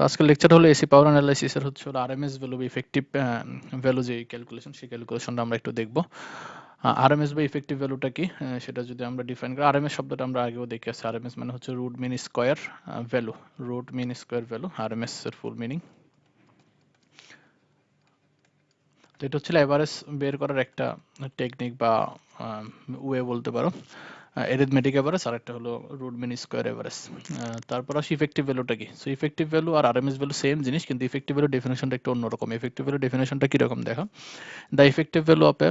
আজকের লেকচার হলো AC power analysis এর হচ্ছে হলো আরএমএস ভ্যালু বা ইফেক্টিভ ভ্যালু যে ক্যালকুলেশন সেই ক্যালকুলেশনটা আমরা একটু দেখব। আরএমএস বা ইফেক্টিভ ভ্যালুটা কি সেটা যদি আমরা ডিফাইন করি, আরএমএস শব্দটা আমরা আগেও দেখে আসছি। আরএমএস মানে হচ্ছে root mean square value, root mean square value RMS এর ফুল মিনিং। তো এটা হচ্ছে এভারেজ বের করার একটা টেকনিক বা ওয়ে বলতে পারো। অ্যারিথমেটিক এভারেজ আর একটা হলো রুট মিন স্কয়ার এভারেজ। তারপর আসি ইফেক্টিভ ভ্যালুটা কি। সো ইফেক্টিভ ভ্যালু আর আরএমএস ভ্যালু সেম জিনিস, কিন্তু ইফেক্টিভ ভ্যালু ডেফিনেশনটা একটু অন্যরকম। ইফেক্টিভ ভ্যালু ডেফিনেশনটা কিরকম দেখো, the effective value of A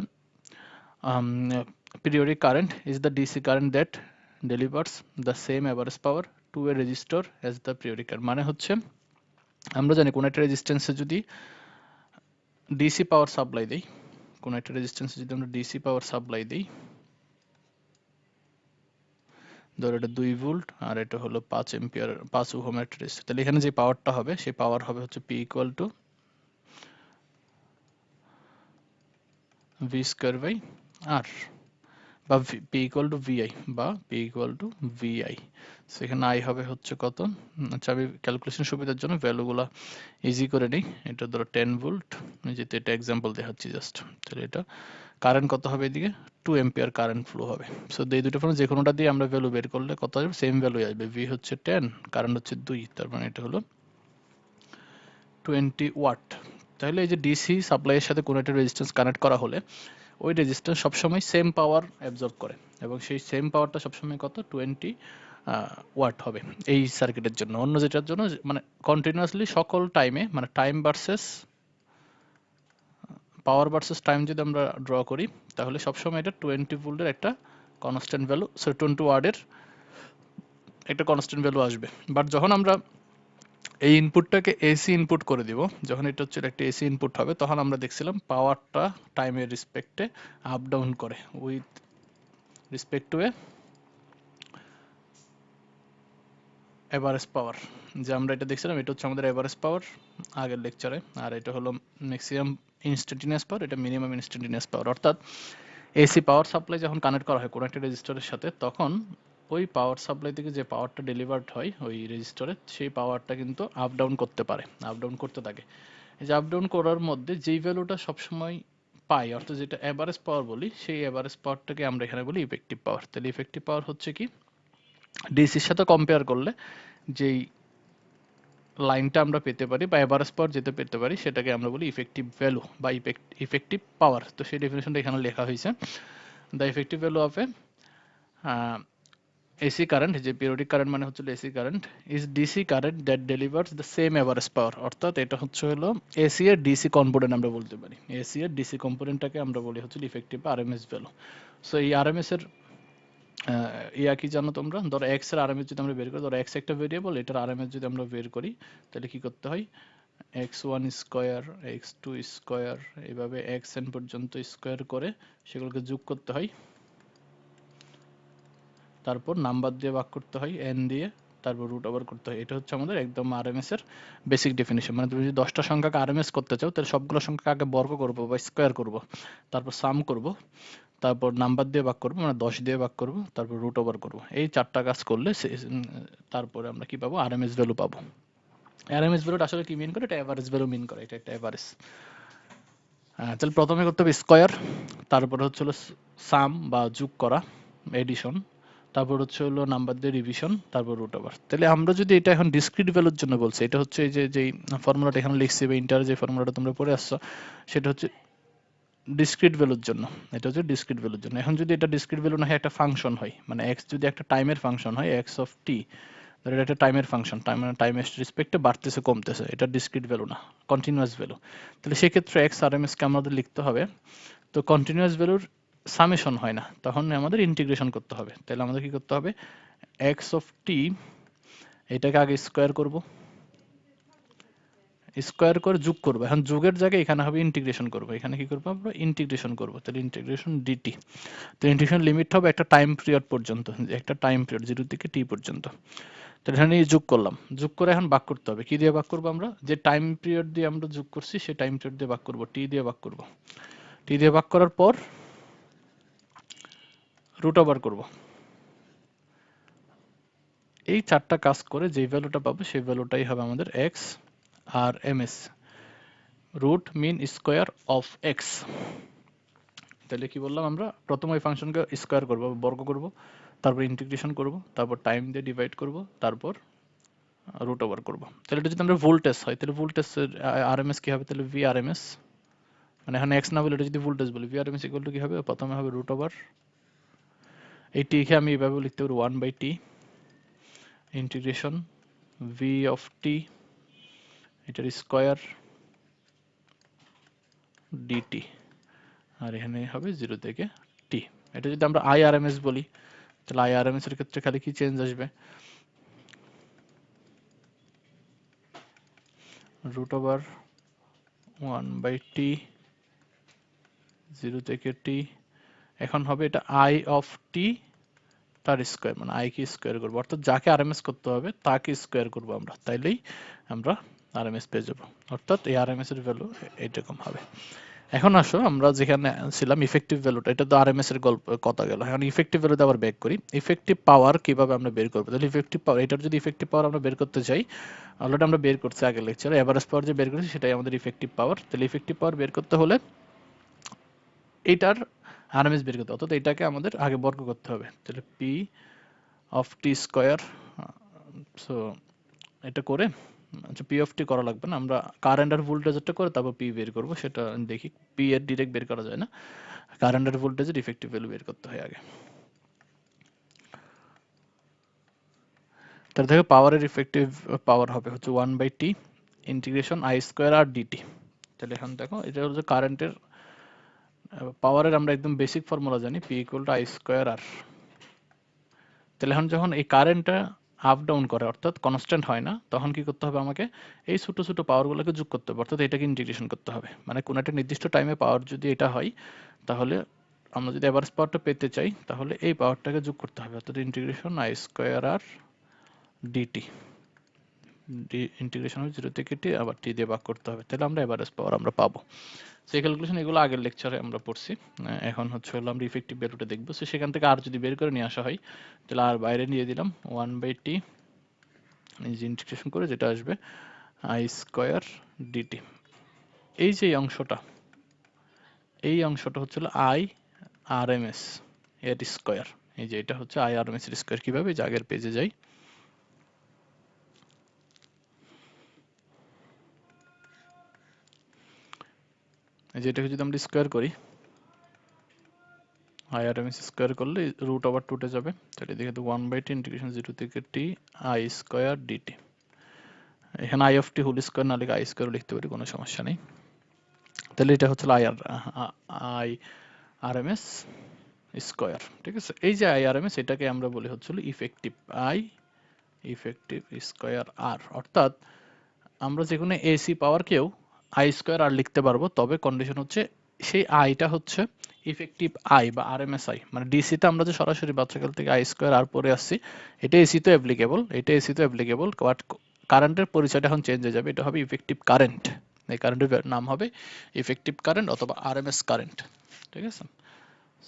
periodic current is the DC current that delivers the same average power to a resistor as the periodic current। মানে হচ্ছে আমরা জানি কোন একটা রেজিস্ট্যান্সে যদি ডিসি পাওয়ার সাপ্লাই দেই, কোন একটা রেজিস্ট্যান্সে যদি আমরা ডিসি পাওয়ার সাপ্লাই দেই, ধরো এটা 2 ভোল্ট আর এটা হলো 5 এম্পিয়ার 5 ওহম একটা রেজিস্টর, তাহলে এখানে যে পাওয়ারটা হবে সেই পাওয়ার হবে হচ্ছে P equal to V square by R, বা P ইকুয়াল টু VI, বা P ইকুয়াল টু VI। সেখানে I হবে হচ্ছে কত, আচ্ছা আমি ক্যালকুলেশন সুবিধার জন্য ভ্যালুগুলো ইজি করে নিই। এটা ধরো 10 ভোল্ট, যেহেতু এটা এক্সাম্পল দেখাচ্ছি জাস্ট, তাহলে এটা কারেন্ট কত হবে, এদিকে 2 এম্পিয়ার কারেন্ট ফ্লো হবে। সো এই দুটো ফোন যে কোনোটা দিয়ে আমরা ভ্যালু বের করলে কত আসবে, সেম ভ্যালু আসবে। V হচ্ছে 10, কারেন্ট হচ্ছে 2, তার মানে এটা হলো 20 ওয়াট। তাহলে এই যে ডিসি সাপ্লাইয়ের সাথে কোনো একটা রেজিস্ট্যান্স কানেক্ট করা হলে ওই রেজিস্ট্যান্স সবসময় সেম পাওয়ার অ্যাবজর্ব করে, এবং সেই সেম পাওয়ারটা সবসময় কত 20 ওয়াট হবে এই সার্কিটের জন্য। অন্য যেটার জন্য মানে কন্টিনিউয়াসলি সকল টাইমে, মানে টাইম ভার্সেস পাওয়ার ভার্সেস টাইম যদি আমরা ড্র করি, তাহলে সবসময় এটা 20 ভোল্টের একটা কনস্ট্যান্ট ভ্যালু, সো 20 ওয়াটের একটা কনস্ট্যান্ট ভ্যালু আসবে। বাট যখন আমরা এই ইনপুটটাকে এসি ইনপুট করে দিব, যখন এটা হচ্ছে একটা এসি ইনপুট হবে, তখন আমরা দেখছিলাম পাওয়ারটা টাইমের রেসপেক্টে আপ ডাউন করে with respect to a average power. যে আমরা এটা দেখছিলাম, এটা হচ্ছে আমাদের এভারেজ পাওয়ার আগের লেকচারে, আর এটা হলো ম্যাক্সিমাম ইনস্ট্যান্টিনিয়াস পাওয়ার, এটা মিনিমাম ইনস্ট্যান্টিনিয়াস পাওয়ার। অর্থাৎ এসি পাওয়ার সাপ্লাই যখন কানেক্ট করা হয় কোনো একটা রেজিস্টরের সাথে, তখন ওই পাওয়ার সাপ্লাই থেকে যে পাওয়ারটা ডেলিভার্ড হয় ওই রেজিস্টরে, সেই পাওয়ারটা কিন্তু আপ ডাউন করতে পারে, আপ ডাউন করতে থাকে। এই যে আপ ডাউন করার মধ্যে যেই ভ্যালুটা সবসময় পাই, অর্থাৎ যেটা এভারেজ পাওয়ার বলি, সেই এভারেজ পাওয়ারটাকে আমরা এখানে বলি ইফেক্টিভ পাওয়ার। তাহলে ইফেক্টিভ পাওয়ার হচ্ছে কি, ডিসির সাথে কম্পেয়ার করলে যেই লাইনটা আমরা পেতে পারি বা এভারেজ পাওয়ার যেতে পেতে পারি, সেটাকে আমরা বলি ইফেক্টিভ ভ্যালু বা ইফেক্টিভ পাওয়ার। তো সেই ডেফিনেশনটা এখানে লেখা হয়েছে, the effective value of a AC current, যে পিরিয়ডিক কারেন্ট মানে হচ্ছে AC current, is DC current that delivers the same average power. অর্থাৎ এটা হচ্ছে হলো এসি এর ডিসি কম্পোনেন্ট আমরা বলতে পারি, এসি এর ডিসি কম্পোনেন্টটাকে আমরা বলি হচ্ছে ইফেক্টিভ আরএমএস ভ্যালু। সো এই আরএমএস এর ইয়া কি জানো তোমরা, ধরো এক্স এর আরএমএস যদি আমরা বের করি, ধরো এক্স একটা ভেরিয়েবল, এটার আরএমএস যদি আমরা বের করি, তাহলে কি করতে হয়, x1 স্কয়ার, x2 স্কয়ার, এইভাবে xn পর্যন্ত স্কয়ার করে সেগুলোকে যোগ করতে হয়, তারপর নাম্বার দিয়ে ভাগ করতে হয় n দিয়ে, তারপর রুট ওভার করতে হয়। এটা হচ্ছে আমাদের একদম আরএমএস এর বেসিক ডেফিনিশন। মানে তুমি যদি 10টা সংখ্যাকে আরএমএস করতে চাও, তাহলে সবগুলো সংখ্যাকে আগে বর্গ করব বা স্কয়ার করব, তারপর সাম করব, তারপর নাম্বার দিয়ে ভাগ করব, মানে 10 দিয়ে ভাগ করব, তারপর রুট ওভার করব। এই 4টা কাজ করলে তারপরে আমরা কি পাবো, আরএমএস ভ্যালু পাবো। আরএমএস ভ্যালুটা আসলে কি মিন করে, এটা এভারেজ ভ্যালু মিন করে, এটা একটা এভারেজ। তাহলে প্রথমে করতে হবে স্কয়ার, তারপরে হচ্ছে হলো সাম বা যোগ করা, এডিশন, তারপর হচ্ছে হলো নাম্বার দিয়ে রিভিশন, তারপর রুট ওভার। তাহলে আমরা যদি এটা এখন ডিসক্রিট ভ্যালুর জন্য বলছি, এটা হচ্ছে এই যে যেই ফর্মুলাটা এখানে লিখছি বা ইন্টার যে ফর্মুলাটা তোমরা পড়ে আসছো, সেটা হচ্ছে ডিসক্রিট ভ্যালুর জন্য। এটা হচ্ছে ডিসক্রিট ভ্যালুর জন্য। এখন যদি এটা ডিসক্রিট ভ্যালু না হয় একটা ফাংশন হয়, মানে এক্স যদি একটা টাইমের ফাংশন হয়, এক্স অফ টি, ধর এটা একটা টাইমের ফাংশন, টাইমের রেসপেক্টে বাড়তেছে কমতেছে, এটা ডিসক্রিট ভ্যালু না, কন্টিনিউয়াস ভ্যালু। তাহলে সেক্ষেত্রে এক্স আর এম এস কে আমাদের লিখতে হবে, তো কন্টিনিউয়াস ভ্যালুর সামেশন হয় না, তখন আমাদের ইন্টিগ্রেশন করতে হবে। তাহলে আমাদের কি করতে হবে, এক্স অফ টি এটাকে আগে স্কোয়ার করব, স্কোয়ার করে যোগ করবো, এখন যোগের জায়গায় এখানে হবে ইন্টিগ্রেশন করবো, এখানে কি করবো আমরা ইন্টিগ্রেশন করবো, তাহলে ইন্টিগ্রেশন ডিটি। তো ইন্টিগ্রেশন লিমিট হবে একটা টাইম পিরিয়ড পর্যন্ত, একটা টাইম পিরিয়ড 0 থেকে টি পর্যন্ত। তাহলে এখানে যোগ করলাম, যোগ করে এখন ভাগ করতে হবে, কি দিয়ে ভাগ করবো, আমরা যে টাইম পিরিয়ড দিয়ে আমরা যোগ করছি সেই টাইম পিরিয়ড দিয়ে ভাগ করবো, টি দিয়ে ভাগ করবো। টি দিয়ে ভাগ করার পর রুট ওভার করবো। এই চারটা কাজ করে যে ভ্যালুটা পাবো সেই ভ্যালুটাই হবে আমাদের X R M S, root mean square of X. তাহলে কি বললাম, আমরা প্রথম ওই ফাংশনকে স্কোয়ার করব, বর্গ করব, তারপর ইন্টিগ্রেশন করব, তারপর টাইম দিয়ে ডিভাইড করব, তারপর রুট ওভার করব। তাহলে এটা যদি আমরা ভোল্টেজ হয়, তাহলে ভোল্টেজের আরএমএস কি হবে, তাহলে ভি আরএমএস, মানে এখানে এক্স না বলে এটা যদি ভোল্টেজ বলি, ভি আরএমএস ইকুয়াল টু কি হবে, প্রথমে হবে রুট ওভার এই টি কে আমি এভাবে লিখতে পারি 1/t ইন্টিগ্রেশন ভি অফ টি এটার স্কোয়ার ডিটি, আর এখানে হবে 0 থেকে টি। এটা যদি আমরা আইআরএমএস বলি, তাহলে আইআরএমএস এর ক্ষেত্রে খালি কি চেঞ্জ আসবে, রুট ওভার 1/t 0 থেকে টি। এখন হবে এটা আই অফ টি তার স্কোয়ার, মানে আই কে স্কোয়ার করবো, অর্থাৎ যাকে আরএমএস করতে হবে তাকে স্কোয়ার করবো আমরা, তাইলেই আমরা আরএমএস পেয়ে যাবো। অর্থাৎ এই আরএমএস এর ভ্যালু এইরকম হবে। এখন আসো আমরা যেখানে ছিলাম ইফেক্টিভ ভ্যালুটা, এটা তো আরএমএস এর গল্প কথা গেল, এখন ইফেক্টিভ ভ্যালুতে আবার ব্যাক করি। ইফেক্টিভ পাওয়ার কিভাবে আমরা বের করবো, তাহলে ইফেক্টিভ পাওয়ার, এটার যদি ইফেক্টিভ পাওয়ার আমরা বের করতে চাই, অলরেডি আমরা বের করছি আগের লেকচারে, এভারেজ পাওয়ার যে বের করেছি সেটাই আমাদের ইফেক্টিভ পাওয়ার। তাহলে ইফেক্টিভ পাওয়ার বের করতে হলে এটার আরএমএস বের করতে হবে, অর্থাৎ এটাকে আমাদের আগে বর্গ করতে হবে। তাহলে P of T square, so এটা করে, আচ্ছা পি অফ টি করা লাগবে না, আমরা কারেন্ট আর ভোল্টেজটা করে তারপর পি বের করবো, সেটা দেখি। পি এর ডিরেক্ট বের করা যায় না, কারেন্ট আর ভোল্টেজের ইফেক্টিভ ভ্যালু বের করতে হয় আগে। তাহলে দেখো পাওয়ারের ইফেক্টিভ পাওয়ার হবে হচ্ছে 1/t integration I square R dt. তাহলে এখন দেখো এটা হচ্ছে কারেন্টের পাওয়ারের আমরা একদম বেসিক ফর্মুলা জানি, P equal to I square R. তাহলে এখন যখন এই কারেন্টটা আপ ডাউন করে, অর্থাৎ কনস্ট্যান্ট হয় না, তখন কি করতে হবে আমাকে, এই ছোট ছোট পাওয়ারগুলোকে যোগ করতে হবে, অর্থাৎ এটাকে ইন্টিগ্রেশন করতে হবে। মানে কোনো একটা নির্দিষ্ট টাইমে পাওয়ার যদি এটা হয়, তাহলে আমরা যদি এভারেজ পাওয়ারটা পেতে চাই, তাহলে এই পাওয়ারটাকে যোগ করতে হবে, অর্থাৎ integration I square R DT, integration হবে 0 থেকে টি, আবার টি দিয়ে ভাগ করতে হবে, তাহলে আমরা এভারেজ পাওয়ার আমরা পাবো। সেই ক্যালকুলেশন এগুলো আগের লেকচারে আমরা পড়ছি। এখন হচ্ছে হলো আমরা ইফেক্টিভ ভ্যালুটা দেখবো। সো সেখান থেকে আর যদি বের করে নিয়ে আসা হয়, তাহলে আর বাইরে নিয়ে দিলাম 1/t ইন্টিগ্রেশন করে যেটা আসবে আই স্কোয়ার ডিটি। এই যে অংশটা, এই অংশটা হচ্ছিল আই আর এম এস এর স্কোয়ার, এই যে এটা হচ্ছে আই আর এম এস এর স্কোয়ার। কিভাবে, যে আগের পেজে যাই, এই যে এটাকে যদি আমরা স্কোয়ার করি, I R M S square করলে রুট ওভার টুটে যাবে, তাহলে দেখে তো 1/t ইন্টিগ্রেশন 0 থেকে টি আই স্কোয়ার ডিটি। এখানে I of T whole square না লিখে আই স্কোয়ার লিখতে পারি, কোনো সমস্যা নেই। তাহলে এটা হচ্ছে I R M S square, ঠিক আছে। এই যে আই আর এম এস, এটাকে আমরা বলি হচ্ছিল ইফেক্টিভ আই, ইফেক্টিভ স্কোয়ার আর। অর্থাৎ আমরা যে কোনো এসি পাওয়ারকেও আই স্কোয়ার আর লিখতে পারবো, তবে কন্ডিশন হচ্ছে সেই আইটা হচ্ছে ইফেক্টিভ আই বা আরএমএস আই। মানে ডিসিতে আমরা যে সরাসরি বাচ্চাকাল থেকে আই স্কোয়ার আর পরে আসছি, এটা এসি তো অ্যাপ্লিকেবল, এটা এসি তো অ্যাপ্লিকেবল, বাট কারেন্টের পরিচয়টা এখন চেঞ্জ হয়ে যাবে, এটা হবে ইফেক্টিভ কারেন্ট। এই কারেন্টের নাম হবে ইফেক্টিভ কারেন্ট অথবা আরএমএস কারেন্ট, ঠিক আছে।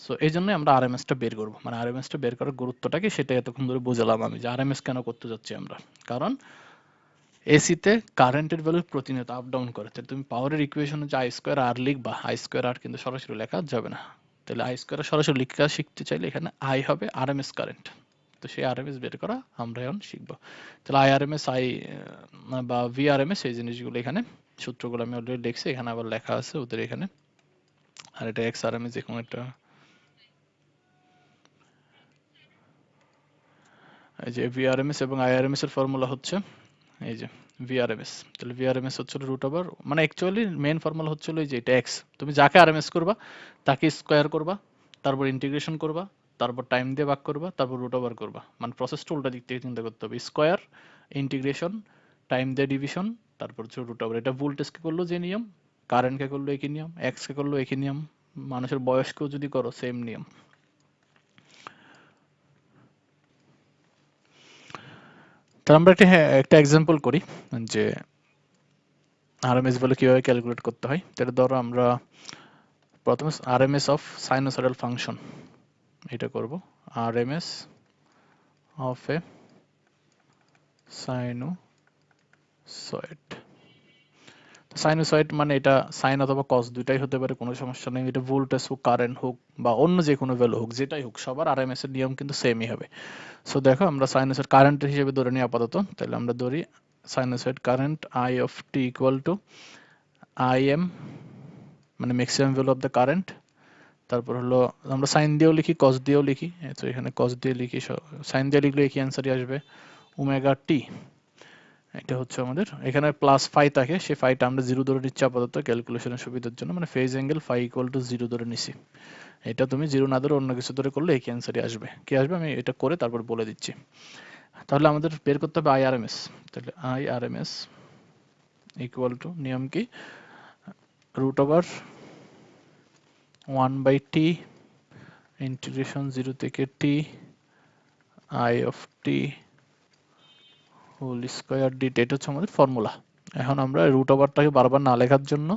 সো এই জন্য আমরা আরএমএসটা বের করবো, মানে আরএমএসটা বের করার গুরুত্বটা কি সেটা এতক্ষণ ধরে বুঝলাম আমি, যে আরএমএস কেন করতে যাচ্ছি আমরা। কারণ এসিতে কারেন্টের ভ্যালু প্রতিনিয়ত আপ ডাউন করে, তাহলে তুমি পাওয়ারের ইকুয়েশন হচ্ছে আই স্কোয়ার আর লিখবা, আই স্কোয়ার আর কিন্তু সরাসরি লেখা যাবে না। তাহলে আই স্কোয়ার সরাসরি লেখা শিখতে চাইলে এখানে আই হবে আরএমএস কারেন্ট, তো সেই আরএমএস বের করা আমরা এখন শিখবো। তাহলে আই আরএমএস আই বা ভি আরএমএস, এই জিনিসগুলো এখানে সূত্রগুলো আমি অলরেডি লিখছি, এখানে আবার লেখা আছে ওদের এখানে। আর এটা এক্স আরএমএস, এখন একটা এই যে ভিআরএমএস এবং আইআরএমএস এর ফর্মুলা হচ্ছে এই যে ভিআরএমএস। তাহলে ভিআরএমএস হচ্ছে রুট ওভার, মানে অ্যাকচুয়ালি মেইন ফর্মুলা হচ্ছে এই যে এটা এক্স, তুমি যাকে আরএমএস করবা তাকে স্কোয়ার করবা, তারপর ইন্টিগ্রেশন করবা, তারপর টাইম দিয়ে ভাগ করবা, তারপর রুট ওভার করবা। মানে প্রসেসটা উল্টা দিক থেকে চিন্তা করতে হবে, স্কোয়ার, ইন্টিগ্রেশন, টাইম দিয়ে ডিভিশন, তারপর হচ্ছে রুট ওভার। এটা ভোল্টেজকে করলো যে নিয়ম, কারেন্টকে করলো একই নিয়ম, এক্স কে করলো একই নিয়ম, মানুষের বয়সকেও যদি করো সেম নিয়ম। তাহলে আমরা একটা এক্সাম্পল করি যে আরএমএস ভ্যালু কিভাবে ক্যালকুলেট করতে হয়। তাহলে ধরো আমরা প্রথমে আরএমএস অফ সাইনোসয়েডাল ফাংশন এটা করব, RMS of A sinusoid. Sinusoid মানে এটা সাইন অথবা কস দুইটাই হতে পারে, কোনো সমস্যা নেই। এটা ভোল্টেজ হোক, কারেন্ট হোক, বা অন্য যে কোনো ভ্যালু হোক, যেটাই হোক, সবার আরএমএস এর নিয়ম কিন্তু সেমই হবে। সো দেখো আমরা সাইনোসয়েড কারেন্ট হিসেবে ধরে নিই আপাতত। তাহলে আমরা ধরি sinusoid current I of T equal to I m, মানে maximum value of the current. তারপর হলো আমরা সাইন দিয়েও লিখি, কস দিয়েও লিখি, তো এখানে কস দিয়ে লিখি, সাইন দিয়ে লিখলে একই অ্যান্সারই আসবে, ওমেগা টি। এটা হচ্ছে আমাদের, এখানে প্লাস ফাই থাকে, সেই ফাইটা আমরা জিরো ধরে নিচ্ছি আপাতত ক্যালকুলেশনের সুবিধার জন্য, মানে phase angle phi equal to zero ধরে নিছি। এটা তুমি জিরো না ধরে অন্য কিছু ধরে করলে একই অ্যান্সারই আসবে। কি আসবে আমি এটা করে তারপর বলে দিচ্ছি। তাহলে আমাদের বের করতে হবে আইআরএমএস। তাহলে আইআরএমএস ইকুয়াল টু, নিয়ম কি, রুট ওভার 1/t ইন্টিগ্রেশন 0 থেকে t I of T whole square DT. এটা হচ্ছে আমাদের ফর্মুলা। এখন আমরা রুট ওভারটাকে বারবার না লেখার জন্য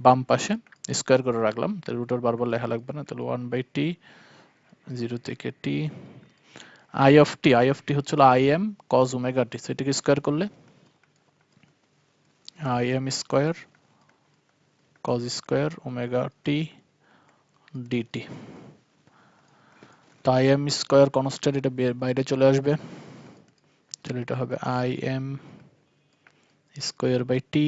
বাম পাশে স্কয়ার করে রাখলাম, তাহলে রুট ওভার বারবার লেখা লাগবে না। তাহলে 1/t 0 থেকে t আই অফ টি হচ্ছিল I M cos omega T, সেটাকে স্কয়ার করলে I M square cos square omega T DT. তো আই এম স্কয়ার কনস্ট্যান্ট, এটা বাইরে চলে আসবে, তাহলে এটা হবে I M square by T,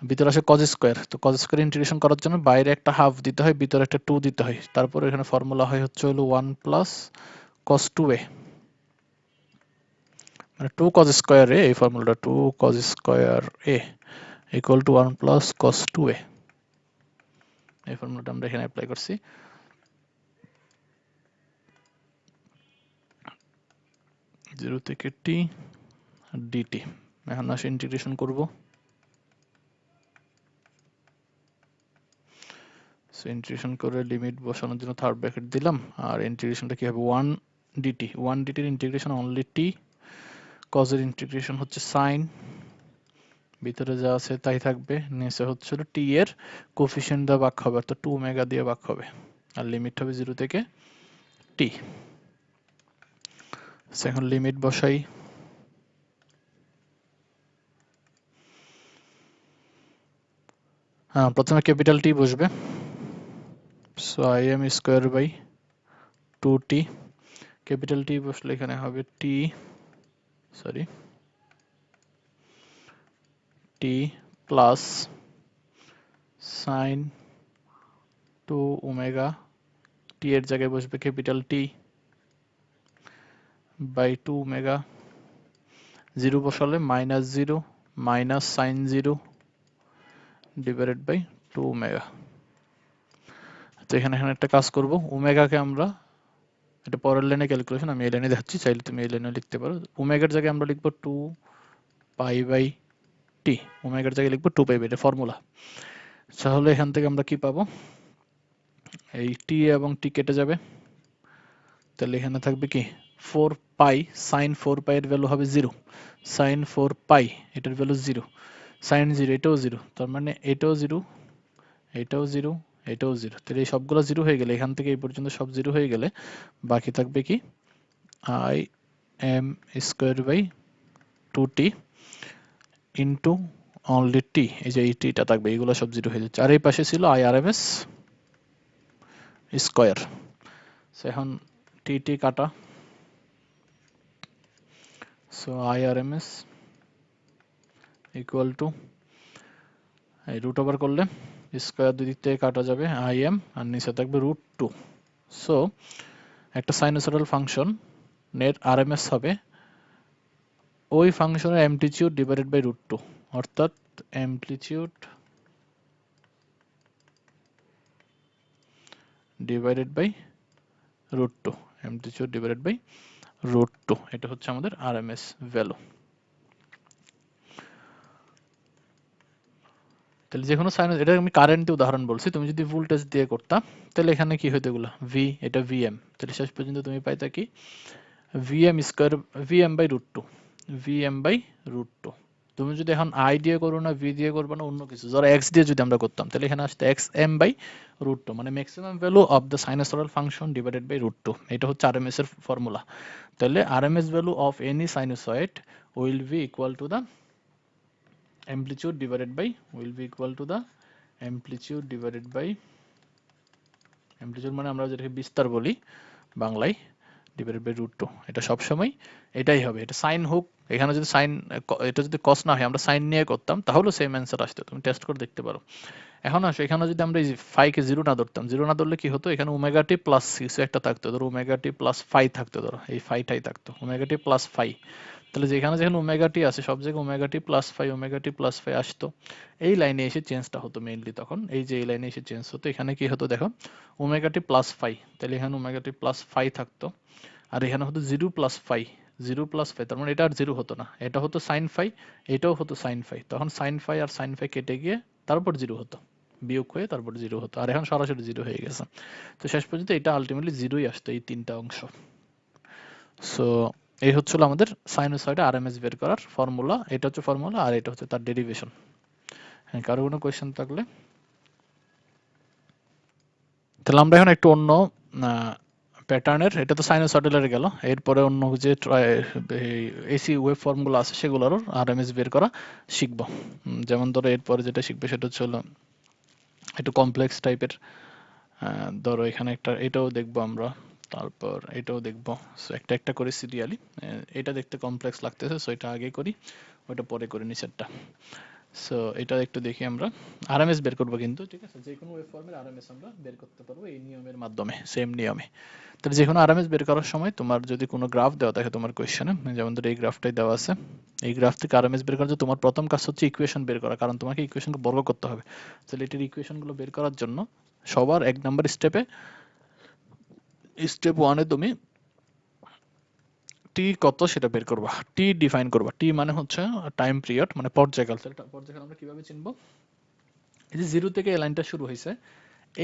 ভিতরে আসে কজ স্কয়ার। তো কজ স্কয়ার ইন্টিগ্রেশন করার জন্য বাইরে একটা হাফ দিতে হয়, ভিতরে একটা 2 দিতে হয়, তারপর এখানে ফর্মুলা হয় হচ্ছে হলো 1 প্লাস কজ 2a, মানে 2 কজ স্কয়ার এ, এই ফর্মুলাটা 2 cause square A equal to 1 plus cos 2a, এই ফর্মুলাটা আমরা এখানে অ্যাপ্লাই করছি। জিরো থেকে টি ডিটি, এখন আসে ইন্টিগ্রেশন করব। ইন্টিগ্রেশন করে লিমিট বসানোর জন্য থার্ড ব্র্যাকেট দিলাম, আর ইন্টিগ্রেশনটা কি হবে 1 ডিটি, 1 ডিটির ইন্টিগ্রেশন অনলি টি, কজের ইন্টিগ্রেশন হচ্ছে সাইন, ভিতরে যা আছে তাই থাকবে, নিচে হচ্ছে টি এর কোফিশিয়েন্ট দিয়ে ভাগ হবে, অর্থাৎ 2 ওমেগা দিয়ে ভাগ হবে, আর লিমিট হবে 0 থেকে টি। এখন লিমিট বসাই, প্রথমে ক্যাপিটাল টি বসবে, so I M square by 2t, capital t বসলে এখানে হবে t, sorry t plus sine 2 omega, t এর জায়গায় বসবে ক্যাপিটাল টি বাই 2 ওমেগা, 0 বসালে minus 0 minus sine 0 divided by 2 omega. তো এখানে একটা কাজ করব, ওমেগাকে আমরা, এটা পরের লাইনে ক্যালকুলেশন, আমি এই লাইনে দেখাচ্ছি, চাইলে তুমি এই লাইনে লিখতে পারো। ওমেগার জায়গায় আমরা লিখবো 2 পাই বাই টি, ওমেগার জায়গায় লিখবো 2 পাই বাই, এটা ফর্মুলা। তাহলে এখান থেকে আমরা কি পাবো, এই টি এবং টি কেটে যাবে, তাহলে এখানে থাকবে কি 4 পাই, সাইন 4 পাই এর ভ্যালু হবে 0, সাইন 4 পাই এটার ভ্যালু 0, সাইন 0 এটাও 0, তার মানে এটাও 0, এটাও 0, এটাও 0, তাহলে এই সবগুলো 0 হয়ে গেলে, এখান থেকে এই পর্যন্ত সব 0 হয়ে গেলে বাকি থাকবে কি I M square by 2t into only t, এই যে এই টিটা থাকবে, এইগুলো সব 0 হয়ে যাচ্ছে, আর এই পাশে ছিল I R M S square. এখন টি টি কাটা, so I R M S equal to, এই রুট ওভার করলে স্কয়ার দুই দিক থেকে কাটা যাবে, আই এম আর নিচে থাকবে √2। সো একটা সাইনোসয়েডাল ফাংশন এর আরএমএস হবে ওই ফাংশনের অ্যামপ্লিটিউড ডিভাইডেড বাই √2, অর্থাৎ amplitude divided by √2, amplitude divided by √2, এটা হচ্ছে আমাদের আরএমএস ভ্যালু। তাহলে যে কোনো সাইনোস, এটা আমি কারেন্টের উদাহরণ বলছি, তুমি যদি ভোল্টেজ দিয়ে করতা তাহলে এখানে কি হতো, এগুলো ভি, এটা ভিএম, তাহলে শেষ পর্যন্ত তুমি পাইতা কি VM square, VM by √2, VM by √2, তুমি যদি এখন আই দিয়ে করো না, ভি দিয়ে করবে না, অন্য কিছু, ধরো এক্স দিয়ে যদি আমরা করতাম, তাহলে এখানে আসতে x m by root two, মানে maximum value of the sinusoidal function divided by root two. এটা হচ্ছে আরএমএস এর ফর্মুলা। তাহলে RMS value of any sinusoid will be equal to the amplitude divided by, will be equal to the amplitude divided by, amplitude মানে আমরা যেটাকে বিস্তার বলি বাংলায়, ডিভাইডেড বাই রুট টু। এটা সবসময় এটাই হবে। এটা সাইন হোক, এখানে যদি সাইন, এটা যদি কস না হয়, আমরা সাইন নিয়ে করতাম, তাহলে সেম অ্যান্সার আসতো। তুমি টেস্ট করে দেখতে পারো। এখন আসো, এখানে যদি আমরা এই ফাইকে জিরো না ধরতাম, জিরো না ধরলে কি হতো, এখানে ওমেগা টি প্লাস কিছু একটা থাকতো, ধরো ওমেগা টি প্লাস ফাই থাকতো, ধরো এই ফাইটাই থাকতো, ওমেগা টি প্লাস ফাই। তাহলে যেখানে যেখানে ওমেগা টি আছে, সব জায়গায় omega t plus phi, omega t plus phi আসতো। এই লাইনে এসে চেঞ্জটা হতো মেইনলি তখন, এই যে এই লাইনে এসে চেঞ্জ হতো। এখানে কি হতো দেখো, ওমেগা টি প্লাস ফাই, তাহলে এখানে ওমেগা টি প্লাস ফাই থাকতো, আর এখানে হতো zero plus phi, zero plus phi, তার মানে এটা আর জিরো হতো না, এটা হতো সাইন ফাই, এটাও হতো সাইন ফাই, তখন সাইন ফাই আর সাইন ফাই কেটে গিয়ে তারপর জিরো হতো, বিয়োগ হয়ে তারপর জিরো হতো, আর এখন সরাসরি জিরো হয়ে গেছে। তো শেষ পর্যন্ত এটা আলটিমেটলি জিরোই আসতো, এই তিনটা অংশ। সো এই হচ্ছিল আমাদের সাইনোসয়েডে আরএমএস বের করার ফর্মুলা। এটা হচ্ছে ফর্মুলা, আর এটা হচ্ছে তার ডেরিভেশন। হ্যাঁ, কারো কোনো কোয়েশ্চেন থাকলে। তাহলে আমরা এখন একটু অন্য প্যাটার্নের, এটা তো সাইনোসয়েডালের গেল, এরপরে অন্য যে এসি ওয়েভ ফর্মগুলো আছে সেগুলোরও আরএমএস বের করা শিখবো। যেমন ধরো এরপরে যেটা শিখবে সেটা হচ্ছে হলো একটু কমপ্লেক্স টাইপের। ধরো এখানে একটা, এটাও দেখবো আমরা, তারপর এটাও দেখবো। সো একটা একটা করে সিরিয়ালি, এটা দেখতে কমপ্লেক্স লাগতেছে, সো এটা আগে করি, ওটা পরে করি নিচেরটা। সো এটা একটু দেখি আমরা, আরএমএস বের করবো কিন্তু, ঠিক আছে, যে কোনো ওয়েভ ফর্মের আরএমএস আমরা বের করতে পারবো এই নিয়মের মাধ্যমে, সেম নিয়মে। তাহলে যে কোনো আরএমএস বের করার সময় তোমার যদি কোনো গ্রাফ দেওয়া থাকে তোমার কোয়েশ্চেনে, যেমন ধরো এই গ্রাফটাই দেওয়া আছে, এই গ্রাফ থেকে আরএমএস বের করার জন্য তোমার প্রথম কাজ হচ্ছে ইকুয়েশন বের করা, কারণ তোমাকে ইকুয়েশনকে বর্গ করতে হবে। তাহলে এটার ইকুয়েশনগুলো বের করার জন্য সবার এক নাম্বার স্টেপে, স্টেপ ওয়ানে তুমি টি কত সেটা বের করবা, টি ডিফাইন করবা। টি মানে হচ্ছে টাইম পিরিয়ড, মানে পর্যায়কাল। তাহলে পর্যায়কাল আমরা কিভাবে চিনবো, এই যে জিরো থেকে এই লাইনটা শুরু হয়েছে,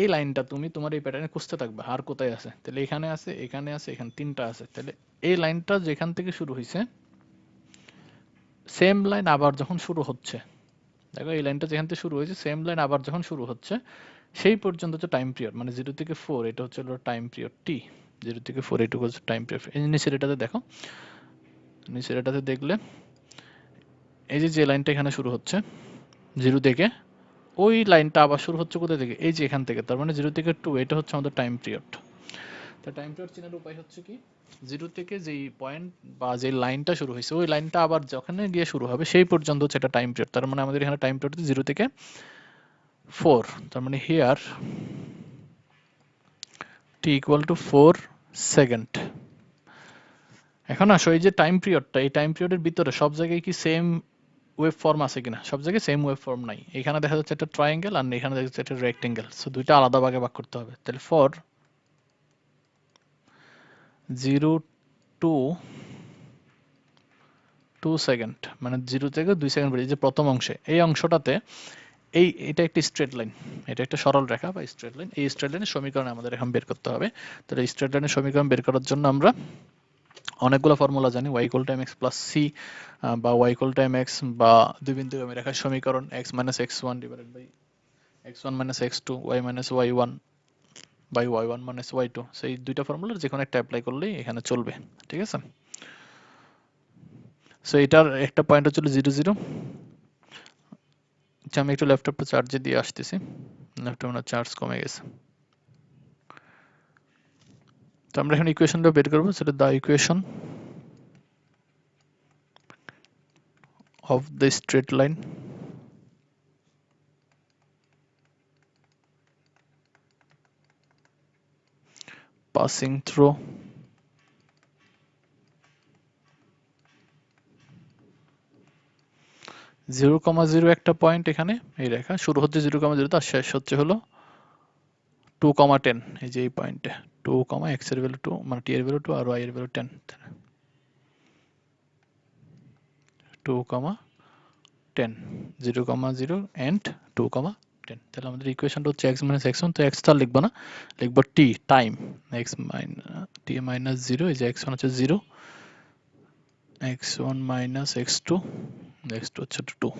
এই লাইনটা তুমি তোমার এই প্যাটার্নে খুঁজতে থাকবে আর কোথায় আছে। তাহলে এখানে আছে, এখানে আছে, এখানে তিনটা আছে। তাহলে এই লাইনটা যেখান থেকে শুরু হয়েছে, সেম লাইন আবার যখন শুরু হচ্ছে, দেখো এই লাইনটা যেখান থেকে শুরু হয়েছে, সেম লাইন আবার যখন শুরু হচ্ছে, সেই পর্যন্ত হচ্ছে টাইম পিরিয়ড, মানে জিরো থেকে ফোর, এটা হচ্ছে টাইম পিরিয়ড টি। জিরো থেকে ফোর এইটুকু হচ্ছে টাইম পিরিয়ড। এই নিচের এটাতে দেখো, নিচের এটাতে দেখলে এই যে যে লাইনটা এখানে শুরু হচ্ছে জিরো থেকে, ওই লাইনটা আবার শুরু হচ্ছে কোথা থেকে, এই যে এখান থেকে, তার মানে জিরো থেকে টু, এটা হচ্ছে আমাদের টাইম পিরিয়ড। তা টাইম পিরিয়ড চেনার উপায় হচ্ছে কি, জিরো থেকে যেই পয়েন্ট বা যে লাইনটা শুরু হয়েছে, ওই লাইনটা আবার যখনই গিয়ে শুরু হবে সেই পর্যন্ত হচ্ছে এটা টাইম পিরিয়ড। তার মানে আমাদের এখানে টাইম পিরিয়ড জিরো থেকে ফোর, তার মানে here T equal two 4 second. এখন আসো এই যে টাইম পিরিয়ডটা, এই টাইম পিরিয়ডের ভিতরে সব জায়গায় কি সেম ওয়েভ ফর্ম আছে কিনা, সব জায়গায় সেম ওয়েভ ফর্ম নাই। এখানে দেখা যাচ্ছে একটা ট্রায়াঙ্গেল, আর এখানে দেখা যাচ্ছে একটা রেক্টেঙ্গেল, সো দুইটা আলাদা ভাগে ভাগ করতে হবে। তাহলে ফর 0 টু 2 সেকেন্ড, মানে 0 থেকে 2 সেকেন্ড পর্যন্ত, যে প্রথম অংশে, এই অংশটাতে এটা একটা স্ট্রেট লাইন, এটা একটা সরল রেখা বা স্ট্রেট লাইন। এই স্ট্রেট লাইনের সমীকরণ আমাদের এখন বের করতে হবে। তাহলে স্ট্রেট লাইনের সমীকরণ বের করার জন্য আমরা অনেকগুলো ফর্মুলা জানি, y equal to mx plus c, বা y ইকুয়াল টু mx, বা দুই বিন্দুগামী রেখার সমীকরণ x minus x1 divided by x1 minus x2, y minus y1 by y1 minus y2। সেই দুইটা ফর্মুলার যে কোনো একটা অ্যাপ্লাই করলেই এখানে চলবে, ঠিক আছে। সো এটার একটা পয়েন্ট হচ্ছিল 0 0। আচ্ছা, আমি একটু ল্যাপটপটা চার্জে দিয়ে আসতেছি, ল্যাপটপে চার্জ কমে গেছে। তো আমরা এখন ইকুয়েশনটা বের করবো, সেটা the equation of the straight line passing through zero comma zero একটা পয়েন্ট, এখানে এই রেখা শুরু হচ্ছে 0,0, তার শেষ হচ্ছে হলো 2,10। এই যে এই পয়েন্টে 2, x এর ভ্যালু 2, মানে t এর ভ্যালু 2 আর y এর ভ্যালু 10, 2,10, 0,0 and 2,10। তাহলে আমাদের ইকুয়েশনটা হচ্ছে x মাইনাস x1, তো x তো আর লিখবো না, লিখবো t, time, x minus t minus 0, এই যে x1 হচ্ছে 0, x1 মাইনাস x2 নেক্সট হচ্ছে 2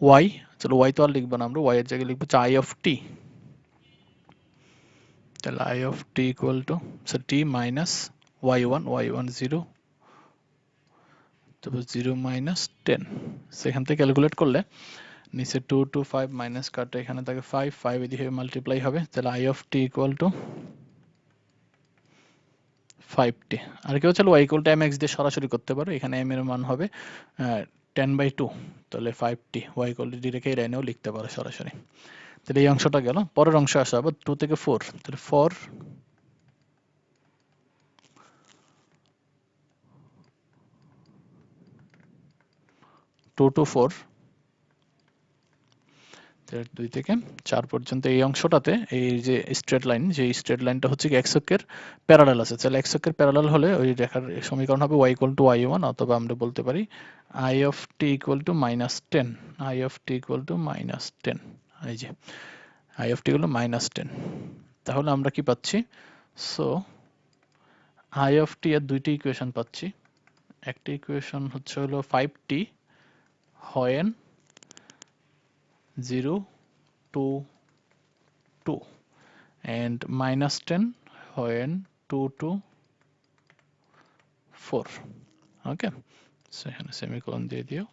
ওয়াই, চলো ওয়াই তো আর লিখবো না আমরা, ওয়াই এর জায়গায় লিখবো আই অফ টি। তাহলে I of T equal to T minus Y one 0, তারপর 0 মাইনাস 10। সেখান থেকে ক্যালকুলেট করলে নিচে 2 2 5 মাইনাস কাটে এখানে থাকে 5 5 এদিকে মাল্টিপ্লাই হবে, তাহলে I of T equal two 5t। আর কেউ চলো y ইকুয়াল টু mx দিয়ে সরাসরি করতে পারো, এখানে m এর মান হবে 10/2, তাহলে 5t y equal to direct এই লাইনেও লিখতে পারো সরাসরি। তাহলে এই অংশটা গেল, পরের অংশ আসা আবার 2 থেকে 4, তাহলে 4 2 to 4, 2 থেকে 4 পর্যন্ত এই অংশটাতে এই যে স্ট্রেট লাইন, যে স্ট্রেট লাইনটা হচ্ছে কি x অক্ষের প্যারালাল আছে, তাহলে x অক্ষের প্যারালাল হলে ওই রেখার সমীকরণ হবে y ইকুয়াল টু y1, অথবা আমরা বলতে পারি i of t equal to -10, i of t equal to -10, এই যে i অফ t হলো -10। তাহলে আমরা কি পাচ্ছি, সো i অফ t এর দুইটি ইকুয়েশন পাচ্ছি। একটা ইকুয়েশন হচ্ছে হলো 5t when 0 to 2 and -10 when 2 to 4, okay. So এখানে সেমিকোলন দিয়ে দিও।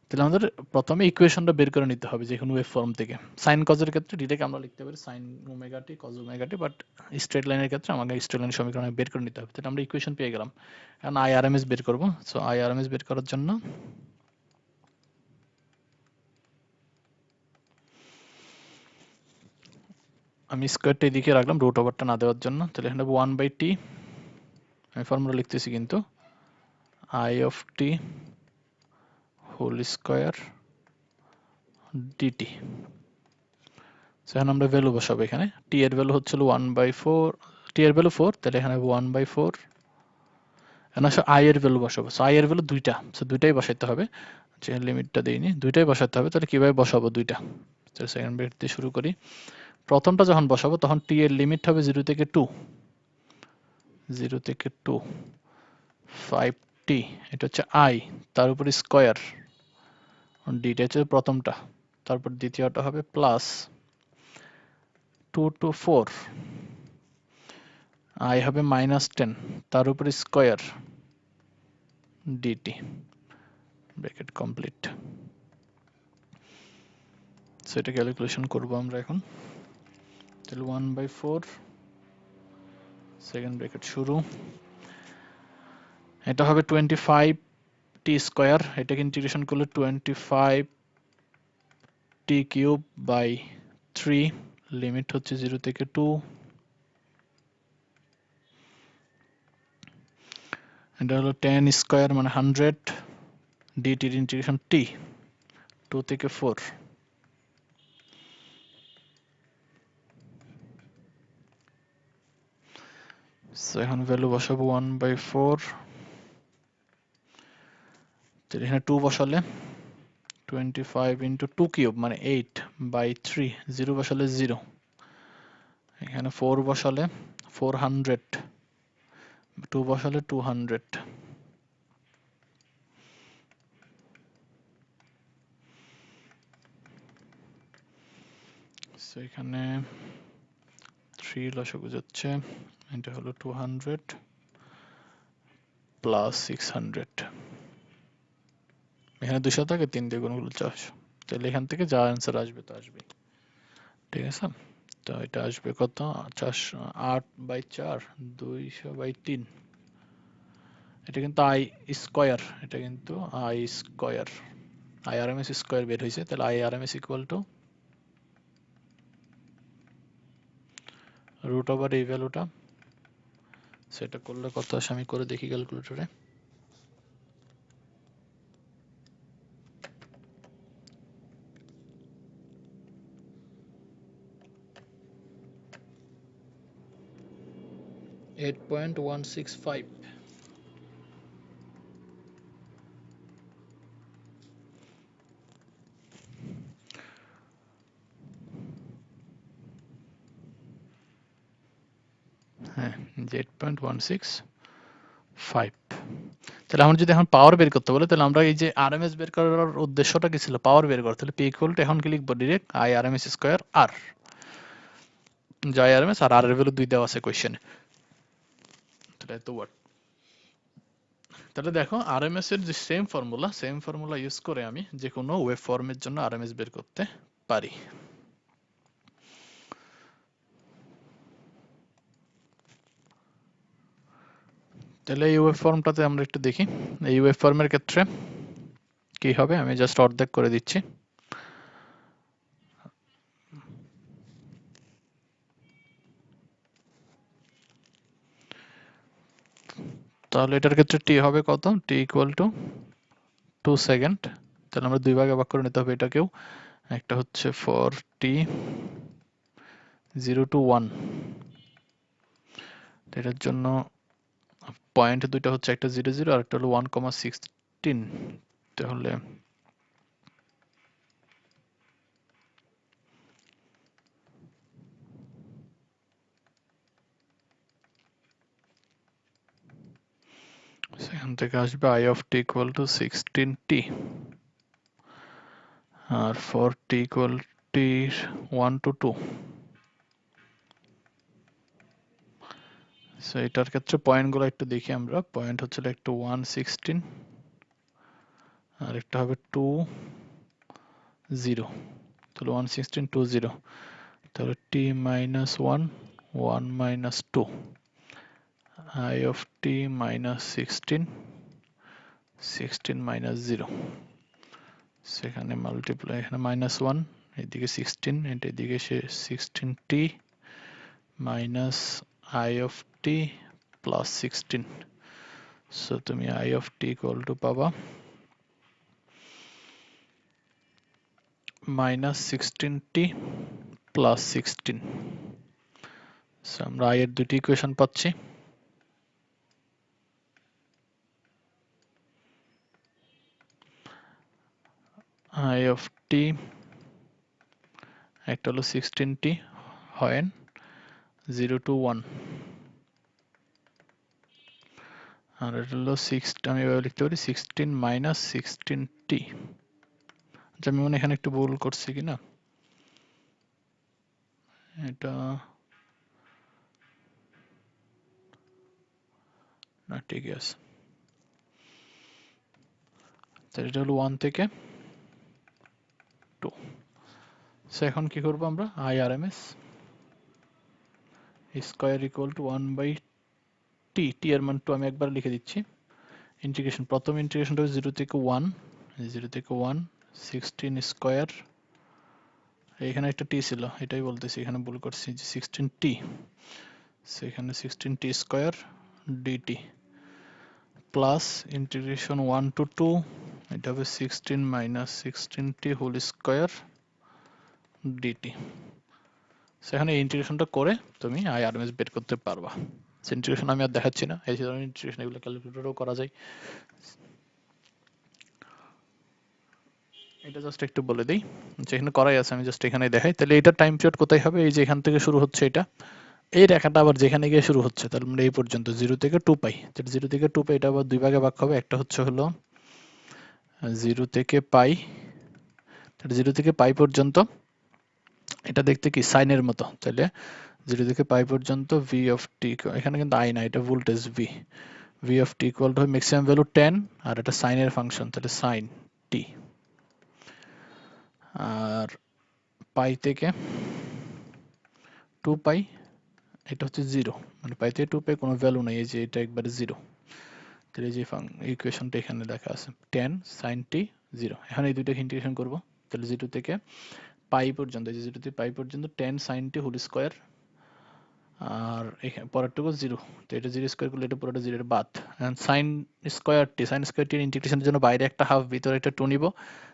তাহলে আমাদের প্রথমে ইকুয়েশনটা বের করে নিতে হবে যে কোনো ওয়েভ ফর্ম থেকে। সাইন কজের ক্ষেত্রে ডিরেক্ট আমরা লিখতে পারি sine omega t cause omega T, but straight লাইনের ক্ষেত্রে আমাকে স্ট্রেট লাইনের সমীকরণ বের করে নিতে হবে। তাহলে আমরা ইকুয়েশন পেয়ে গেলাম, এখন আইআরএমএস বের করব। সো আইআরএমএস বের করার জন্য আমি স্কোয়ারটা এদিকে রাখলাম রুট ওভারটা না দেওয়ার জন্য। তাহলে এখানে 1/t, আমি ফর্মুলা লিখতেছি কিন্তু, I of T whole square DT. এখন আমরা ভ্যালু বসাবো, এখানে টি এর ভ্যালু হচ্ছিল 1/4, টি এর ভ্যালু 4, তাহলে এখানে 1/4। এখন আসলে আই এর ভ্যালু বসাবো, সো আই এর ভ্যালু দুইটা, সো দুইটাই বসাইতে হবে, যে লিমিটটা দেইনি দুইটাই বসাতে হবে। তাহলে কিভাবে বসাবো দুইটা, তাহলে সেকেন্ড ব্রেকেট দিয়ে শুরু করি। প্রথমটা যখন বসাবো তখন টি এর লিমিট হবে 0 থেকে 2, 0 থেকে 2 5t, এটা হচ্ছে আই, তার উপর স্কোয়ার ডিটা হচ্ছে প্রথমটা, তারপর দ্বিতীয়টা হবে প্লাস 2 to 4 আই হবে -10, তার উপর square DT, bracket complete. So এটা ক্যালকুলেশন করবো আমরা এখন। তাহলে 1/4 সেকেন্ড ব্র্যাকেট শুরু, এটা হবে 25t স্কোয়ার, এটাকে ইন্টিগ্রেশন করলে 25t³ / 3, লিমিট হচ্ছে 0 থেকে 2, এটা হলো 10 স্কোয়ার মানে 100, ডিটি এর ইন্টিগ্রেশন টি 2 থেকে 4। সো এখন ভ্যালু বসাবো 1/4, তাহলে এখানে 2 বসালে 25 ইন্টু 2³ মানে 8/3, 0 বসালে 0, এখানে 4 বসালে 400, 2 বসালে 200, সো এখানে 3 লসাগু যাচ্ছে, এটা হলো 200 প্লাস 600, এখানে 200 থাকে 3 দিয়ে গুণ করলে 400, তাহলে এখান থেকে যা অ্যান্সার আসবে তা আসবে, ঠিক আছে। তো এটা আসবে কত, 8/4 200/3, এটা কিন্তু আই স্কোয়ার, এটা কিন্তু আই স্কোয়ার, আইআরএমএস স্কোয়ার বের হয়েছে, তাহলে IRMS equal to root over এই ভ্যালুটা, সেটা করলে কত আসে আমি করে দেখি ক্যালকুলেটরে। এইট পয়েন্ট 165, হ্যাঁ 8.165। তাহলে আমরা যদি এখন পাওয়ার বের করতে বলে, তাহলে আমরা এই যে আরএমএস বের করার উদ্দেশ্যটা কি ছিল? পাওয়ার বের করা। তাহলে পি ইকুয়াল টু এখন কি লিখবো? ডিরেক্ট আই আরএমএস স্কয়ার আর, যে আই আরএমএস আর আর এর ভ্যালু 2 দেওয়া আছে কোশ্চেনে। তাহলে এত ওয়াট। তাহলে দেখো আরএমএস এর যে সেম ফর্মুলা ইউজ করে আমি যে কোনো ওয়েব ফর্মের জন্য আরএমএস বের করতে পারি। তাহলে এই ওয়েব ফর্মটাতে আমরা একটু দেখি। এই ওয়েব ফর্মের ক্ষেত্রে কি হবে, আমি জাস্ট অর্ধেক করে দিচ্ছি। তাহলে এটার ক্ষেত্রে টি হবে কত? টি ইকুয়াল টু 2 সেকেন্ড। তাহলে আমরা দুই ভাগে ভাগ করে নিতে হবে এটাকেও। একটা হচ্ছে ফর টি 0 to 1, এটার জন্য পয়েন্ট দুইটা হচ্ছে, একটা 0 0 আর একটা হলো 1,16। তাহলে সেখান থেকে আসবে I of T equal to 16t, আর for T equal T 1 to 2। So এটার ক্ষেত্রে পয়েন্টগুলো একটু দেখি আমরা। পয়েন্ট হচ্ছে একটা 116 আর একটা হবে 2 0। তাহলে 116 2 0। তাহলে t minus 1 1 minus 2, I of t minus 16 16 minus 0। সেখানে মাল্টিপ্লাই, এখানে মাইনাস 1, এদিকে 16, এটা এদিকে 16t minus I of t plus 16। So তুমি I of t equal to পাবা মাইনাস 16t প্লাস 16। সো আমরা I এর দুটি ইকুয়েশন পাচ্ছি। I of t একটা হলো 16t হয় 0 to 1, আর এটা হলো 6, আমি এভাবে লিখতে পারি 16 মাইনাস 16t। আচ্ছা আমি মনে এখানে একটু ভুল করছি কিনা, এটা না ঠিকই আছে। তাহলে এটা হলো 1 থেকে 2। সো এখন কি করবো আমরা? I RMS square equal to 1 by t, t এর মান 2 আমি একবার লিখে দিচ্ছি। ইন্টিগ্রেশন, প্রথম ইন্টিগ্রেশনটা 0 থেকে 1, 0 থেকে 1 16 স্কয়ার, এখানে একটা টি ছিল এটাই বলতেছি, এখানে ভুল করছি যে 16t, সেখানে 16t square DT plus integration 1 to 2, এটা হবে 16 minus 16t whole square DT. সেখানে ইন্টিগ্রেশনটা করে তুমি আই আরএমএস বের করতে পারবা। ইন্টিগ্রেশন আমি আর দেখাচ্ছি না, এই ধরনের ইন্টিগ্রেশন এগুলো ক্যালকুলেটরেও করা যায়। এটা জাস্ট একটু বলে দিই, যেখানে করাই আছে আমি জাস্ট এখানে দেখাই। তাহলে এটা টাইম পিরিয়ড কোথায় হবে? এই যে এখান থেকে শুরু হচ্ছে এটা, এই রেখাটা আবার যেখানে গিয়ে শুরু হচ্ছে, তাহলে আমরা এই পর্যন্ত 0 থেকে 2 পাই। তাহলে 0 থেকে 2 পাই, এটা আবার দুই ভাগে ভাগ হবে। একটা হচ্ছে হলো 0 থেকে পাই, তাহলে 0 থেকে পাই পর্যন্ত এটা দেখতে কি সাইনের মতো। তাহলে 0 থেকে পাই পর্যন্ত ভি অফ টি, এখানে কিন্তু আই না, এটা voltage V, V of T equal to maximum value 10, আর এটা সাইনের ফাংশন, তাহলে সাইন টি। আর পাই থেকে 2 পাই, এটা হচ্ছে 0, মানে পাই থেকে 2 পাই কোনো ভ্যালু নাই, এই যে এটা একবারে 0। তাহলে এই যে ইকুয়েশনটা এখানে লেখা আছে 10 sin t 0। এখন এই দুইটাকে ইন্টিগ্রেশন করব। তাহলে 0 থেকে পাই পর্যন্ত, এই যে 0 থেকে পাই পর্যন্ত 10 sin t হোল স্কয়ার, আর এখানে পরেরটুকু 0। তো এটা 0 স্কয়ার করলে এটা পুরোটা 0 এর বাদ। এখন sin স্কয়ার টি, sin স্কয়ার টি এর ইন্টিগ্রেশনের জন্য বাইরে একটা হাফ, ভিতরে একটা 2 নিব।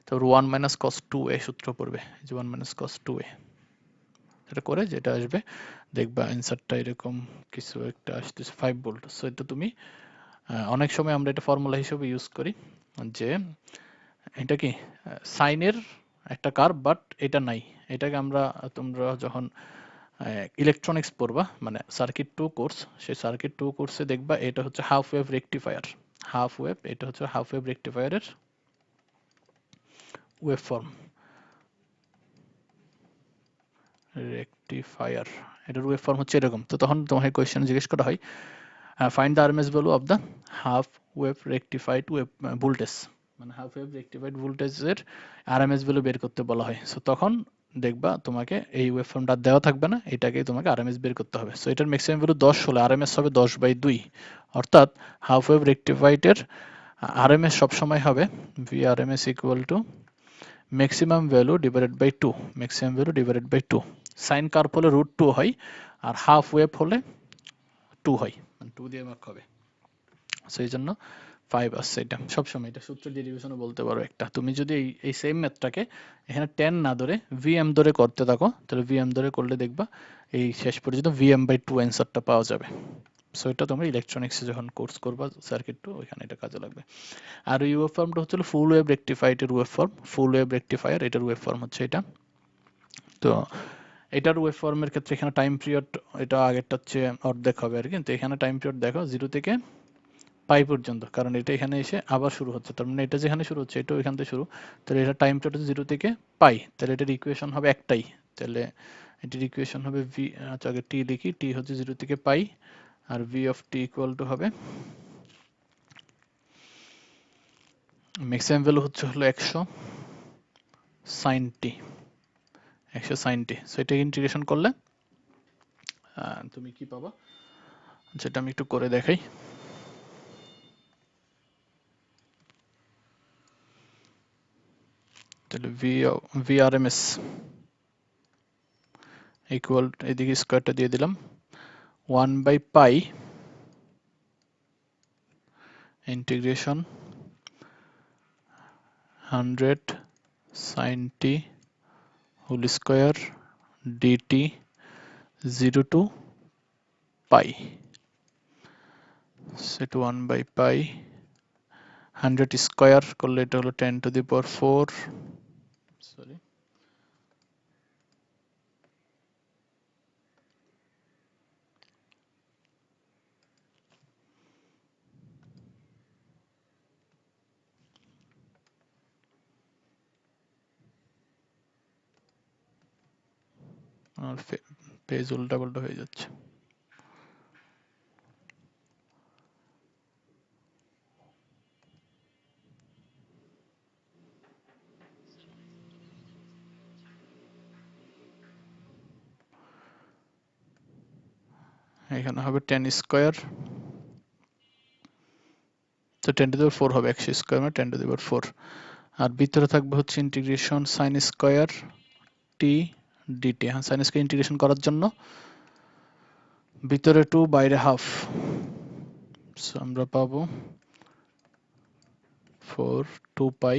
তারপর 1 মাইনাস cos 2a সূত্র পড়বে, যে 1 মাইনাস cos 2a। এটা করে যেটা আসবে দেখবা অ্যান্সারটা এরকম কিছু একটা আসতেছে 5 ভোল্ট। সো এটা তুমি অনেক সময় আমরা এটা ফর্মুলা হিসেবে ইউজ করি, যে এটা কি সাইনের একটা কার্ভ, বাট এটা নাই। এটাকে আমরা, তোমরা যখন ইলেকট্রনিক্স পড়বা, মানে সার্কিট 2 কোর্স, সেই সার্কিট 2 কোর্সে দেখবা এটা হচ্ছে half wave rectifier. Half wave, এটা হচ্ছে হাফ ওয়েভ রেকটিফায়ারের ওয়েভ ফর্ম। রেকটিফায়ার এটার ওয়েভ ফর্ম হচ্ছে এরকম। তো তখন তোমাকে কোয়েশ্চেন জিজ্ঞেস করা হয় find the RMS value of the half wave rectified wave voltage, মানে হাফ ওয়েভ রেকটিফাইড ভোল্টেজের আরএমএস ভ্যালু বের করতে বলা হয়। সো তখন দেখবা তোমাকে এই ওয়েভ ফর্মটা দেওয়া থাকবে না, এটাকেই তোমাকে আরএমএস বের করতে হবে। সো এটার ম্যাক্সিমাম ভ্যালু 10 হলে আরএমএস হবে 10/2, অর্থাৎ হাফ ওয়েভ রেকটিফাইডের আরএমএস সবসময় হবে VRMS equal to maximum value divided by 2, maximum value divided by 2। Sine curve হলে √2 হয়, আর হাফ ওয়েভ হলে 2 হয়, মানে 2 দিয়ে ভাগ হবে। সো এই জন্য 5 আসছে। এটা সবসময় এটা সূত্র ডেরিভেশনও বলতে পারো একটা। তুমি যদি এই সেম ম্যাথটাকে এখানে 10 না ধরে ভিএম ধরে করতে থাকো, তাহলে ভিএম ধরে করলে দেখবা এই শেষ পর্যন্ত VM/2 অ্যান্সারটা পাওয়া যাবে। সো এটা তোমরা ইলেকট্রনিক্সে যখন কোর্স করবা সার্কিট টু, ওইখানে এটা কাজে লাগবে। আর এই ওয়েভ ফর্মটা হচ্ছে ফুল ওয়েভ রেকটিফাইড এর ওয়েভ ফর্ম, ফুল ওয়েভ রেকটিফায়ার এটার ওয়েভ ফর্ম হচ্ছে এটা। তো এটার ওয়েভ ফর্মের ক্ষেত্রে এখানে টাইম পিরিয়ড এটা আগেরটা হচ্ছে অর্ধেক হবে আর কি, কিন্তু এখানে টাইম পিরিয়ড দেখো 0 থেকে পাই পর্যন্ত, কারণ এটা এখানে এসে আবার শুরু হচ্ছে, তার মানে এটা যেখানে শুরু হচ্ছে এটাও এখান থেকে শুরু। তাহলে এটা টাইম পিরিয়ড 0 থেকে পাই, তাহলে এটার ইকুয়েশন হবে একটাই। তাহলে এটির ইকুয়েশন হবে ভি, আচ্ছা আগে টি লিখি, টি হচ্ছে 0 থেকে পাই, আর v of T equal to হবে ম্যাক্সিমাম ভ্যালু হচ্ছে হলো 100 sine t, 100 sine t. So এটা ইন্টিগ্রেশন করলে তুমি কি পাবা, যেটা আমি একটু করে দেখাই। তাহলে VRMS ইকুয়াল, এদিকে স্কোয়ারটা দিয়ে দিলাম, 1/পাই integration 100 sin t whole square dt 0 to pi, সেটা 1/পাই 100 স্কোয়ার করলে এটা হলো 10⁴, সরি আমার পেজ উল্টা পাল্টা হয়ে যাচ্ছে। এখানে হবে 10 স্কোয়ার, তো 10⁴ হবে, 100 স্কোয়ার মানে 10⁴। আর ভিতরে থাকবে হচ্ছে ইন্টিগ্রেশন সাইন স্কোয়ার টি ডিটি। হ্যাঁ, সাইন স্কোয়ার ইন্টিগ্রেশন করার জন্য ভিতরে 2 বাইরে হাফ, সো আমরা পাবো 2 পাই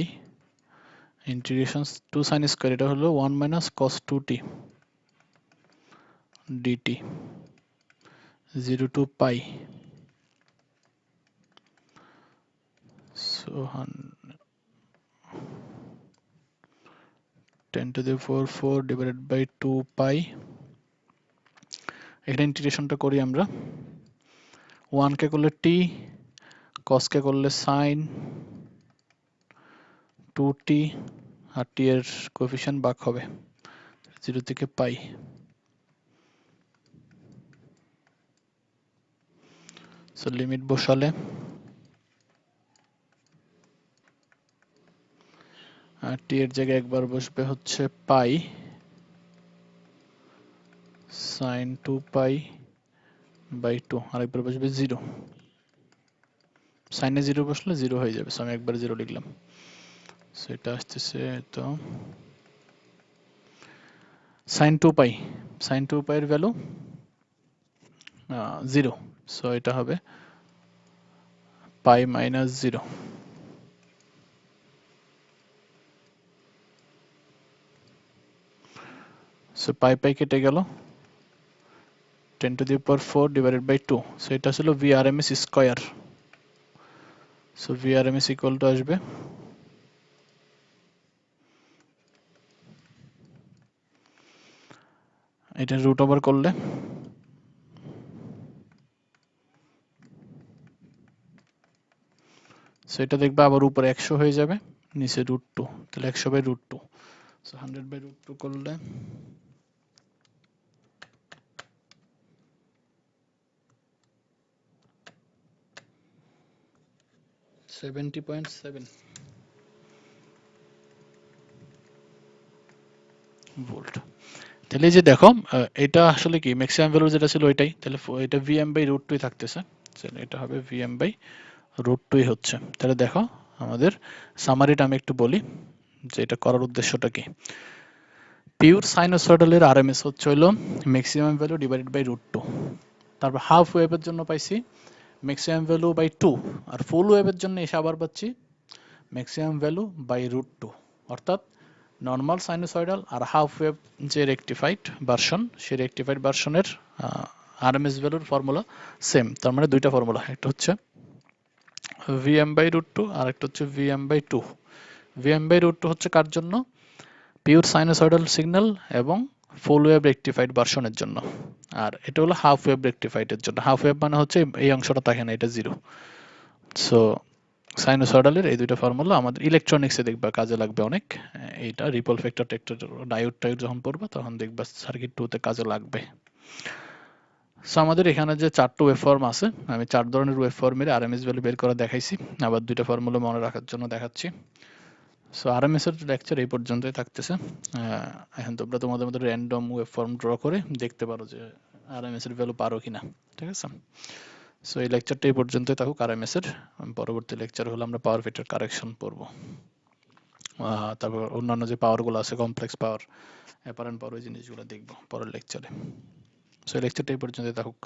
ইন্টিগ্রেশন 2 সাইন স্কোয়ার, এটা হলো 1 minus cos 2t dt 0 to পাই। So 10⁴ divided by 2 pi. এখানে ইন্টিগ্রেশনটা করি আমরা, 1 কে করলে t, cos কে করলে সাইন 2t, আর t এর কোএফিসিয়েন্ট ভাগ হবে 0 থেকে পাই। সো লিমিট বসালে t এর জায়গায় একবার বসবে হচ্ছে পাই সাইন 2 পাই বাই 2, আরেকবার বসবে 0, সাইনে 0 বসলে 0 হয়ে যাবে, সো আমি একবার 0 লিখলাম। সো এটা আসতেছে তো সাইন 2 পাই, সাইন 2 পাই এর ভ্যালু 0, সো এটা হবে পাই মাইনাস 0। সো পাই পাই কেটে গেল, 10⁴ ডিভাইডেড বাই 2, সো এটা ছিল VRMS square. So VRMS equal two আসবে এটা রুট ওভার করলে সো এটা দেখবা আবার উপরে 100 হয়ে যাবে, নিচে √2, তাহলে 100/√2। সো 100/√2 করলে 70.7 ভোল্ট। তাহলে এই যে দেখো, এটা আসলে কি ম্যাক্সিমাম ভ্যালু যেটা ছিল ওইটাই, তাহলে এটা Vm/√2 থাকতেছে, তাহলে এটা হবে Vm/√2 হচ্ছে। তাহলে দেখো আমাদের সামারিটা আমি একটু বলি যে এটা করার উদ্দেশ্যটা কি। পিওর সাইনোসয়েডালের আরএমএস হচ্ছে হলো ম্যাক্সিমাম ভ্যালু ডিভাইডেড বাই √2, তারপর হাফ ওয়েভের জন্য পাইছি ম্যাক্সিমাম ভ্যালু বাই 2, আর ফুল ওয়েভের জন্য এসে আবার পাচ্ছি ম্যাক্সিমাম ভ্যালু বাই √2। অর্থাৎ নর্মাল সাইনোসয়েডাল আর হাফ ওয়েভ যে রেকটিফাইড ভার্সন, সেই রেকটিফাইড ভার্সনের আরএমএস ভ্যালুর ফর্মুলা সেম। তার মানে দুইটা ফর্মুলা, একটা হচ্ছে Vm/√2 আর একটা হচ্ছে Vm/2। Vm/√2 হচ্ছে কার জন্য? পিওর সাইনোসয়েডাল সিগন্যাল এবং ফুল ওয়েভ রেকটিফাইড ভার্সনের জন্য। আর এটা হলো হাফ ওয়েভ রেকটিফাইড এর জন্য। হাফ ওয়েভ মানে হচ্ছে এই অংশটা থাকে না, এটা জিরো। সো সাইনোসয়েডালের এই দুইটা ফর্মুলা আমাদের ইলেকট্রনিক্সে দেখবা কাজে লাগবে অনেক। এইটা রিপল ফ্যাক্টর টেক্টর ডায়োড টায়োড যখন পড়বা তখন দেখবা সার্কিট 2 তে কাজে লাগবে। সো আমাদের এখানে যে চারটা ওয়েভ ফর্ম আছে, আমি 4 ধরনের ওয়েভ ফর্মের আরএমএস ভ্যালু বের করে দেখাইছি, আবার দুইটা ফর্মুলা মনে রাখার জন্য দেখাচ্ছি। সো আরএমএস এর লেকচার এই পর্যন্তই থাকতেছে। এখন তোমরা তোমাদের মধ্যে র্যান্ডম ওয়েভ ফর্ম ড্র করে দেখতে পারো যে আরএমএস এর ভ্যালু পারো কিনা, ঠিক আছে? সো এই লেকচারটা এই পর্যন্তই থাকুক আরএমএস এর। পরবর্তী লেকচার হলো আমরা পাওয়ার ফ্যাক্টর কারেকশন পড়বো। তারপর অন্যান্য যে পাওয়ার গুলো আছে, কমপ্লেক্স পাওয়ার, অ্যাপারেন্ট পাওয়ার, ওই জিনিসগুলো দেখবো পরের লেকচারে। সো এই লেকচারটা এই পর্যন্তই থাকুক।